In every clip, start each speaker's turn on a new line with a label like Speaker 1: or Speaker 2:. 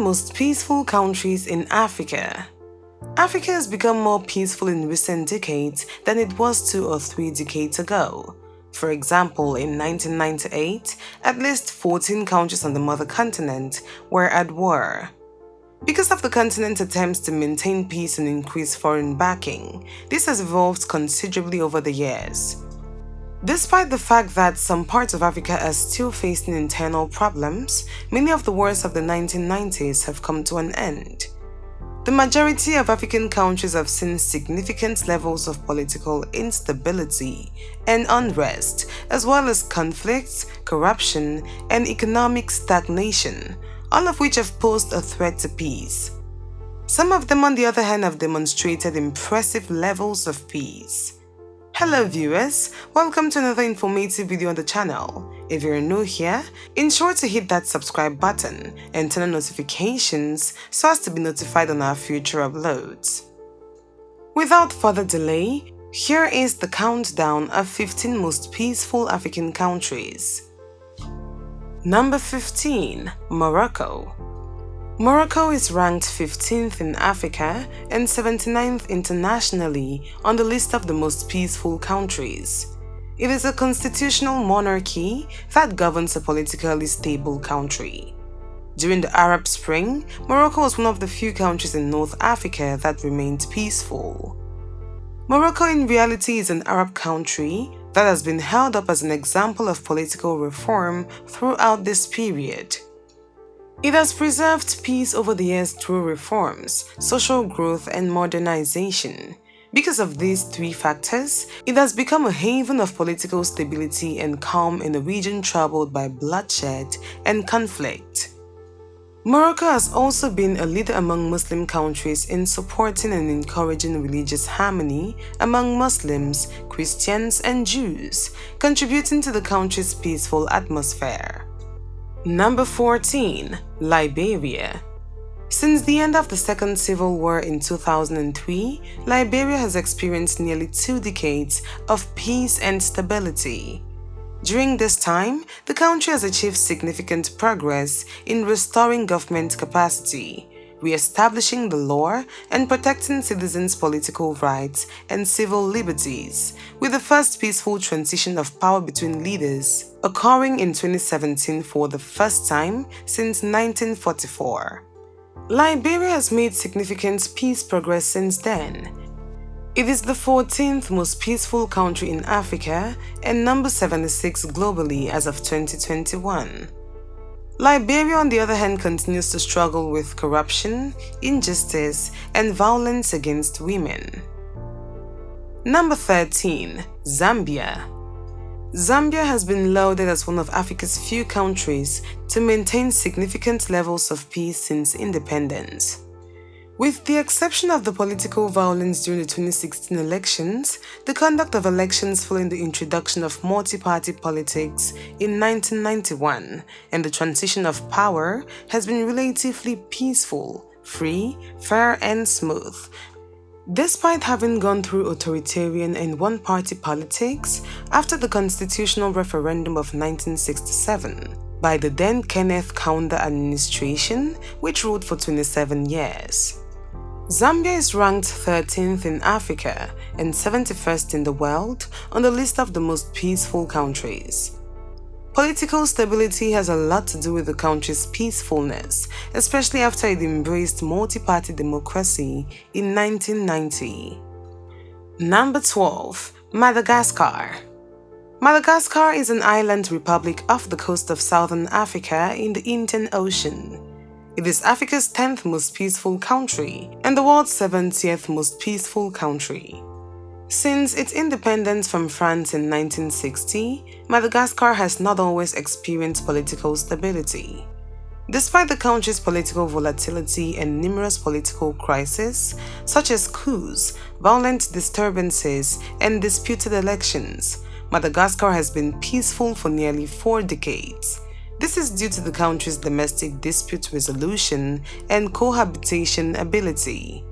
Speaker 1: most peaceful countries in Africa. Africa has become more peaceful in recent decades than it was 2 or 3 decades ago. For example, in 1998, at least 14 countries on the mother continent were at war. Because of the continent's attempts to maintain peace and increase foreign backing, this has evolved considerably over the years. Despite the fact that some parts of Africa are still facing internal problems, many of the wars of the 1990s have come to an end. The majority of African countries have seen significant levels of political instability and unrest, as well as conflicts, corruption, and economic stagnation, all of which have posed a threat to peace. Some of them, on the other hand, have demonstrated impressive levels of peace. Hello viewers, welcome to another informative video on the channel. If you're new here, ensure to hit that subscribe button and turn on notifications so as to be notified on our future uploads. Without further delay, here is the countdown of 15 most peaceful African countries. Number 15. Morocco. Morocco is ranked 15th in Africa and 79th internationally on the list of the most peaceful countries. It is a constitutional monarchy that governs a politically stable country. During the Arab Spring, Morocco was one of the few countries in North Africa that remained peaceful. Morocco in reality is an Arab country that has been held up as an example of political reform throughout this period. It has preserved peace over the years through reforms, social growth, and modernization. Because of these 3 factors, it has become a haven of political stability and calm in a region troubled by bloodshed and conflict. Morocco has also been a leader among Muslim countries in supporting and encouraging religious harmony among Muslims, Christians, and Jews, contributing to the country's peaceful atmosphere. Number 14. Liberia. Since the end of the Second Civil War in 2003, Liberia has experienced nearly 2 decades of peace and stability. During this time, the country has achieved significant progress in restoring government capacity, re-establishing the law, and protecting citizens' political rights and civil liberties, with the first peaceful transition of power between leaders occurring in 2017 for the first time since 1944. Liberia has made significant peace progress since then. It is the 14th most peaceful country in Africa and number 76 globally as of 2021. Liberia, on the other hand, continues to struggle with corruption, injustice, and violence against women. Number 13. Zambia. Zambia has been lauded as one of Africa's few countries to maintain significant levels of peace since independence. With the exception of the political violence during the 2016 elections, the conduct of elections following the introduction of multi-party politics in 1991 and the transition of power has been relatively peaceful, free, fair, and smooth. Despite having gone through authoritarian and one-party politics after the constitutional referendum of 1967 by the then Kenneth Kaunda administration, which ruled for 27 years. Zambia is ranked 13th in Africa and 71st in the world on the list of the most peaceful countries. Political stability has a lot to do with the country's peacefulness, especially after it embraced multi-party democracy in 1990. Number 12. Madagascar. Madagascar is an island republic off the coast of southern Africa in the Indian Ocean. It is Africa's 10th most peaceful country and the world's 70th most peaceful country. Since its independence from France in 1960, Madagascar has not always experienced political stability. Despite the country's political volatility and numerous political crises, such as coups, violent disturbances, and disputed elections, Madagascar has been peaceful for nearly 4 decades. This is due to the country's domestic dispute resolution and cohabitation ability.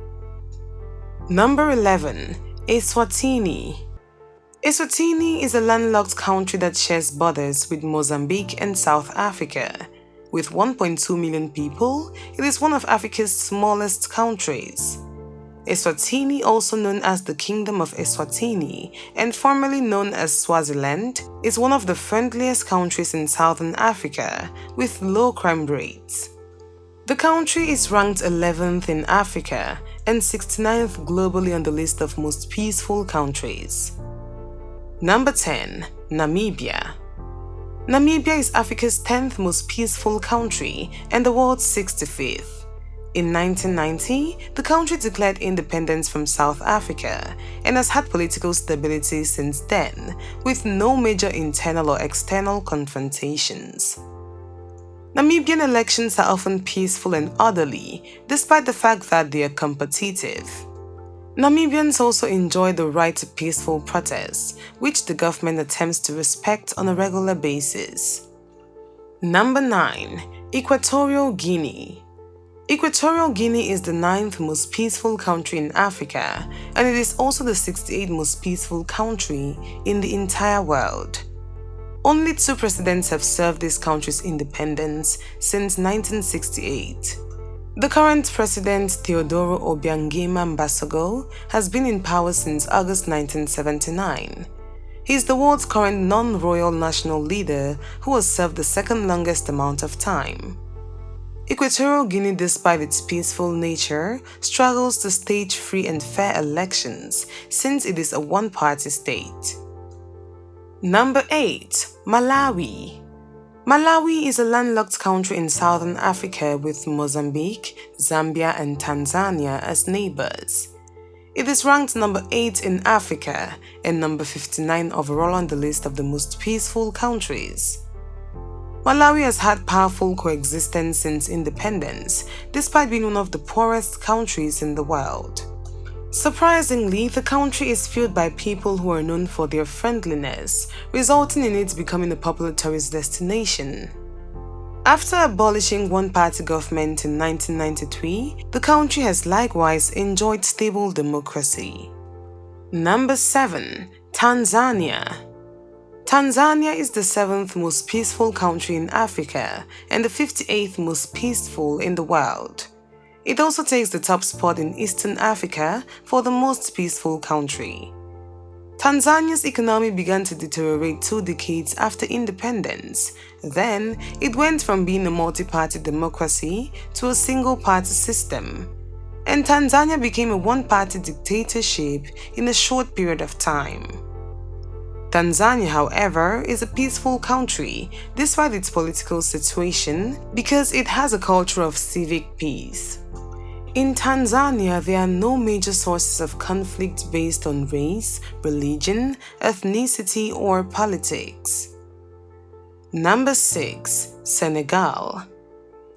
Speaker 1: Number 11. Eswatini. Eswatini is a landlocked country that shares borders with Mozambique and South Africa. With 1.2 million people, it is one of Africa's smallest countries. Eswatini, also known as the Kingdom of Eswatini and formerly known as Swaziland, is one of the friendliest countries in Southern Africa with low crime rates. The country is ranked 11th in Africa and 69th globally on the list of most peaceful countries. Number 10. Namibia. Namibia is Africa's 10th most peaceful country and the world's 65th. In 1990, the country declared independence from South Africa and has had political stability since then, with no major internal or external confrontations. Namibian elections are often peaceful and orderly, despite the fact that they are competitive. Namibians also enjoy the right to peaceful protests, which the government attempts to respect on a regular basis. Number 9. Equatorial Guinea. Equatorial Guinea is the 9th most peaceful country in Africa, and it is also the 68th most peaceful country in the entire world. Only 2 presidents have served this country's independence since 1968. The current president, Teodoro Obiangema Mbasogo, has been in power since August 1979. He is the world's current non-royal national leader who has served the second longest amount of time. Equatorial Guinea, despite its peaceful nature, struggles to stage free and fair elections since it is a one-party state. Number 8. Malawi. Malawi is a landlocked country in southern Africa with Mozambique, Zambia, and Tanzania as neighbors. It is ranked number 8 in Africa and number 59 overall on the list of the most peaceful countries. Malawi has had powerful coexistence since independence, despite being one of the poorest countries in the world. Surprisingly, the country is fueled by people who are known for their friendliness, resulting in it becoming a popular tourist destination. After abolishing one-party government in 1993, the country has likewise enjoyed stable democracy. Number 7. Tanzania. Tanzania is the 7th most peaceful country in Africa and the 58th most peaceful in the world. It also takes the top spot in Eastern Africa for the most peaceful country. Tanzania's economy began to deteriorate 2 decades after independence. Then, it went from being a multi-party democracy to a single-party system. And Tanzania became a one-party dictatorship in a short period of time. Tanzania, however, is a peaceful country despite its political situation because it has a culture of civic peace. In Tanzania, there are no major sources of conflict based on race, religion, ethnicity, or politics. Number 6. Senegal.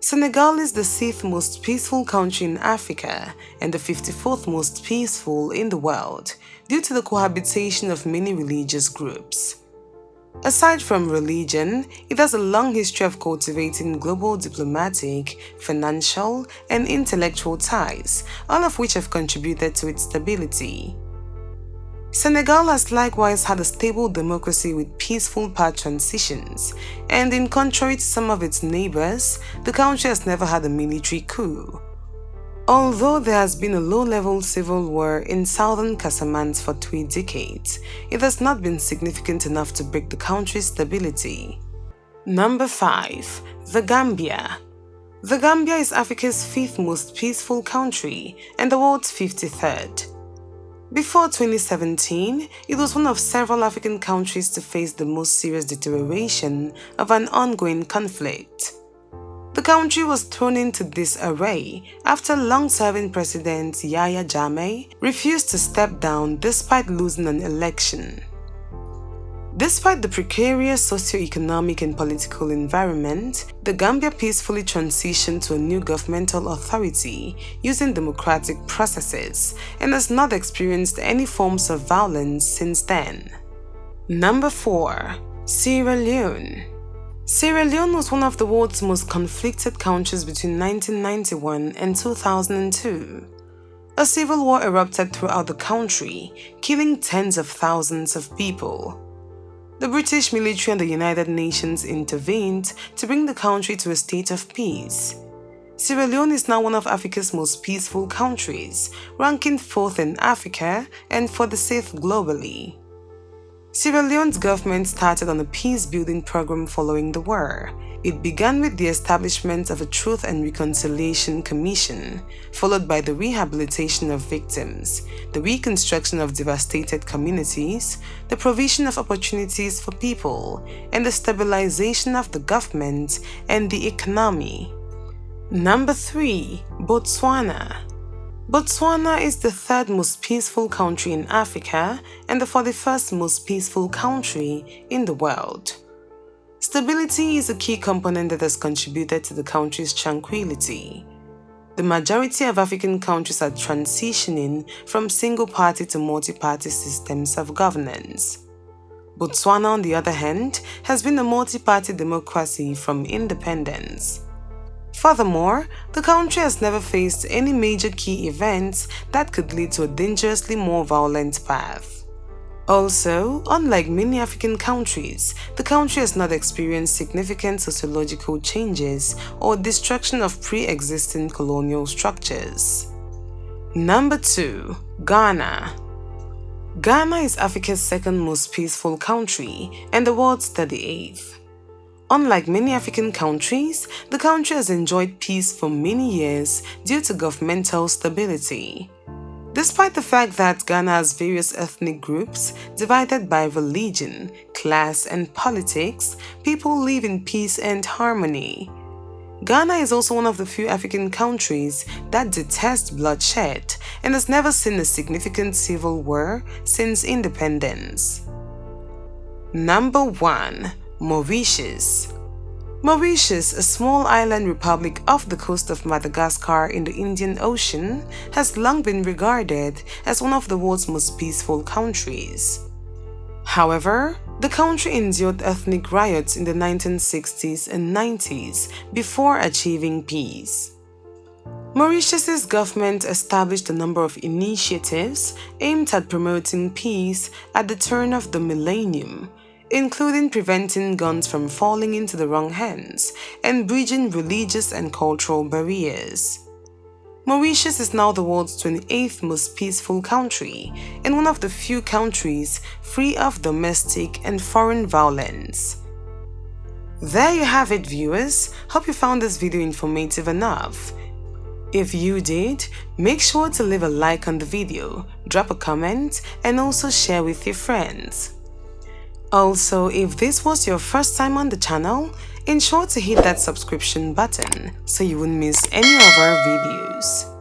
Speaker 1: Senegal is the 6th most peaceful country in Africa and the 54th most peaceful in the world due to the cohabitation of many religious groups. Aside from religion, it has a long history of cultivating global diplomatic, financial, and intellectual ties, all of which have contributed to its stability. Senegal has likewise had a stable democracy with peaceful power transitions, and in contrary to some of its neighbors, the country has never had a military coup. Although there has been a low-level civil war in southern Casamance for 3 decades, it has not been significant enough to break the country's stability. Number 5. The Gambia. The Gambia is Africa's 5th most peaceful country and the world's 53rd. Before 2017, it was one of several African countries to face the most serious deterioration of an ongoing conflict. The country was thrown into disarray after long-serving President Yahya Jammeh refused to step down despite losing an election. Despite the precarious socio-economic and political environment, the Gambia peacefully transitioned to a new governmental authority using democratic processes and has not experienced any forms of violence since then. Number 4. Sierra Leone. Sierra Leone was one of the world's most conflicted countries between 1991 and 2002. A civil war erupted throughout the country, killing tens of thousands of people. The British military and the United Nations intervened to bring the country to a state of peace. Sierra Leone is now one of Africa's most peaceful countries, ranking 4th in Africa and 46th globally. Sierra Leone's government started on a peace-building program following the war. It began with the establishment of a Truth and Reconciliation Commission, followed by the rehabilitation of victims, the reconstruction of devastated communities, the provision of opportunities for people, and the stabilization of the government and the economy. Number 3. Botswana. Botswana is the 3rd most peaceful country in Africa and the 41st most peaceful country in the world. Stability is a key component that has contributed to the country's tranquility. The majority of African countries are transitioning from single-party to multi-party systems of governance. Botswana, on the other hand, has been a multi-party democracy from independence. Furthermore, the country has never faced any major key events that could lead to a dangerously more violent path. Also, unlike many African countries, the country has not experienced significant sociological changes or destruction of pre-existing colonial structures. Number 2. Ghana. Ghana is Africa's 2nd most peaceful country and the world's 38th. Unlike many African countries, the country has enjoyed peace for many years due to governmental stability. Despite the fact that Ghana has various ethnic groups divided by religion, class, and politics, people live in peace and harmony. Ghana is also one of the few African countries that detest bloodshed and has never seen a significant civil war since independence. Number 1. Mauritius. Mauritius, a small island republic off the coast of Madagascar in the Indian Ocean, has long been regarded as one of the world's most peaceful countries. However, the country endured ethnic riots in the 1960s and 90s before achieving peace. Mauritius's government established a number of initiatives aimed at promoting peace at the turn of the millennium, including preventing guns from falling into the wrong hands and bridging religious and cultural barriers. Mauritius is now the world's 28th most peaceful country and one of the few countries free of domestic and foreign violence. There you have it, viewers. Hope you found this video informative enough. If you did, make sure to leave a like on the video, drop a comment, and also share with your friends. Also, if this was your first time on the channel, ensure to hit that subscription button so you won't miss any of our videos.